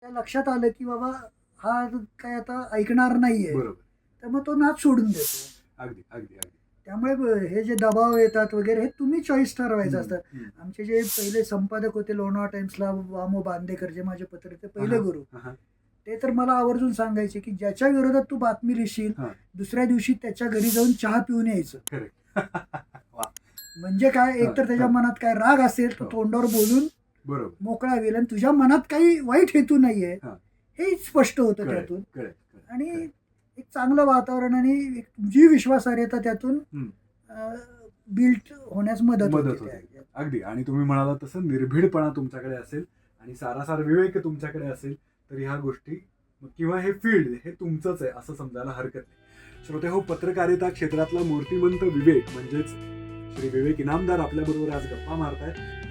त्या लक्षात आलं की बाबा हा काय आता ऐकणार नाहीये, बरोबर. तर मग तो नाच सोडून देतो. अगदी अगदी अगदी. त्यामुळे हे जे दबाव येतात वगैरे हे तुम्ही चॉईस ठरवायचं असतं. हम्म. आमचे जे पहिले संपादक होते लोणावळा टाइम्सला, वामो बांदेकर, जे माझे पत्रकार पहिले हा, गुरु, हा, ते तर मला आवर्जून सांगायचे की ज्याच्या विरोधात तू बातमी लिहिशील हा. दुसऱ्या दिवशी त्याच्या घरी जाऊन चहा पिऊन यायचं. Correct. वा. म्हणजे काय, एकतर त्याच्या हा. मनात काय राग असेल तो हो. तोंडावर बोलून बरोबर. मोकळा होईल, आणि तुझ्या मनात काही वाईट हेतू नाहीये हा. हे स्पष्ट होतं Correct, त्यातून. correct, correct, आणि correct. एक चांगलं वातावरण आणि एक तुझी विश्वासार्हता त्यातून हम्म. बिल्ट होण्यास मदत मदत होते. होते. अगदी. आणि तुम्ही म्हणाला तसं निर्भीडपणा तुमच्याकडे असेल आणि सारासार विवेक तुमच्याकडे असेल तर ह्या गोष्टी किंवा हे फील्ड हे तुमचंच आहे असं समजायला हरकत नाही. श्रोते हो, पत्रकारिता क्षेत्रातला मूर्तिमंत विवेक म्हणजेच श्री विवेक इनामदार आपल्याबरोबर आज गप्पा मारतायत.